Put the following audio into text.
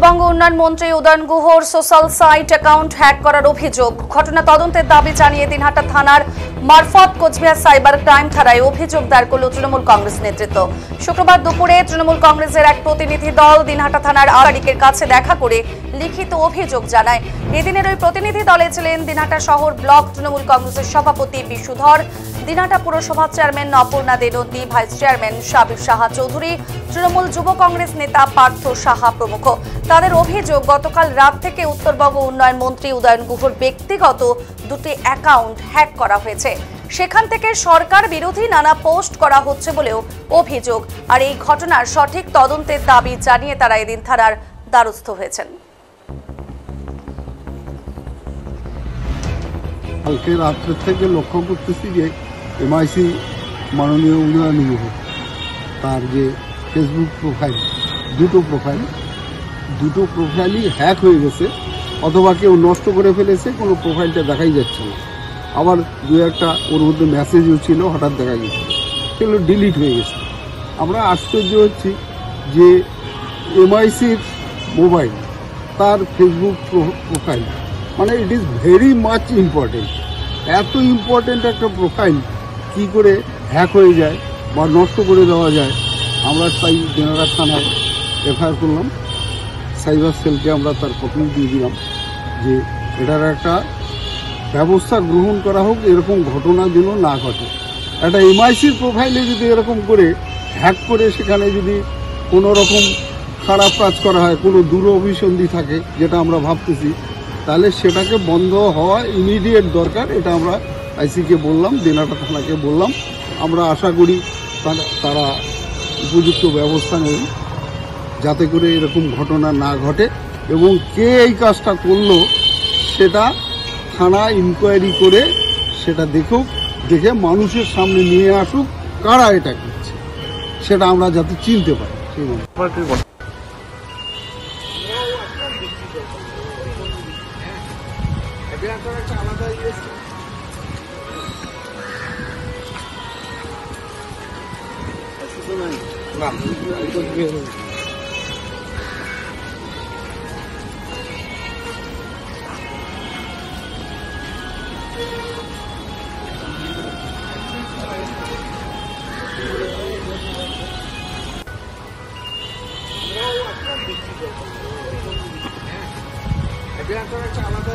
উত্তরবঙ্গ উন্নয়ন মন্ত্রী উদয়ন গুহর সোশ্যাল সাইট অ্যাকাউন্ট হ্যাক করার অভিযোগ। ঘটনা তদন্তের দাবি জানিয়ে দিনহাটা থানার মারফত কোচবিহার সাইবার ক্রাইম থানায় অভিযোগ দায়ের করল তৃণমূল কংগ্রেস নেতৃত্ব। শুক্রবার দুপুরে তৃণমূল কংগ্রেসের এক প্রতিনিধি দল দিনহাটা থানার আধিকারিকের কাছে দেখা করে লিখিত অভিযোগ জানায়। এদিনের ওই প্রতিনিধি দলে ছিলেন দিনহাটা শহর ব্লক তৃণমূল কংগ্রেসের সভাপতি বিশুধর, দিনহাটা পুরসভার chairman Aparna Denandi, vice chairman Sabir Saha Chowdhury, Trinamool Yuva Congress নেতা পার্থ সাহা প্রমুখ। তাদের অভিযোগ, গতকাল রাত থেকে উত্তরবঙ্গ উন্নয়ন মন্ত্রী উদয়ন গুহর ব্যক্তিগত দুটি অ্যাকাউন্ট হ্যাক করা হয়েছে। সেখান থেকে সরকার বিরোধী নানা পোস্ট করা হচ্ছে বলেও অভিযোগ। আর এই ঘটনার সঠিক তদন্তের দাবি জানিয়ে তারা এদিন থানার দ্বারস্থ হয়েছেন। কালকে রাত্রে থেকে লক্ষ্য করতেছি যে এমআইসি মাননীয় উদয়ন গুহ তার যে ফেসবুক প্রোফাইল, দুটো প্রোফাইলই হ্যাক হয়ে গেছে, অথবা কেউ নষ্ট করে ফেলেছে, কোনো প্রোফাইলটা দেখাই যাচ্ছে না। আবার দু একটা ওর মধ্যে মেসেজও ছিল, হঠাৎ দেখা গেছে, সেগুলো ডিলিট হয়ে গেছে। আমরা আশ্চর্য হচ্ছি যে এমআইসির মোবাইল, তার ফেসবুক প্রোফাইল, মানে it is very much important. এত ইম্পর্টেন্ট একটা প্রোফাইল কী করে হ্যাক হয়ে যায় বা নষ্ট করে দেওয়া যায়। আমরা তাই দিনহাটা থানায় এফআইআর করলাম, সাইবার সেলকে আমরা তার কপি দিয়ে দিলাম যে এটার একটা ব্যবস্থা গ্রহণ করা হোক, এরকম ঘটনা যেন না ঘটে। একটা এমআইসির প্রোফাইলে যদি এরকম করে হ্যাক করে সেখানে যদি কোনো রকম খারাপ কাজ করা হয়, কোনো দুরভিসন্ধি থাকে, যেটা আমরা ভাবতেছি, তাহলে সেটাকে বন্ধ হওয়া ইমিডিয়েট দরকার। এটা আমরা আইসিকে বললাম, দিনহাটা থানাকে বললাম। আমরা আশা করি তারা উপযুক্ত ব্যবস্থা নেবে যাতে করে এরকম ঘটনা না ঘটে, এবং কে এই কাজটা করলো সেটা থানা ইনকোয়ারি করে সেটা দেখে মানুষের সামনে নিয়ে আসুক কারা এটা করছে, সেটা আমরা যাতে চিনতে পারি। আলাদা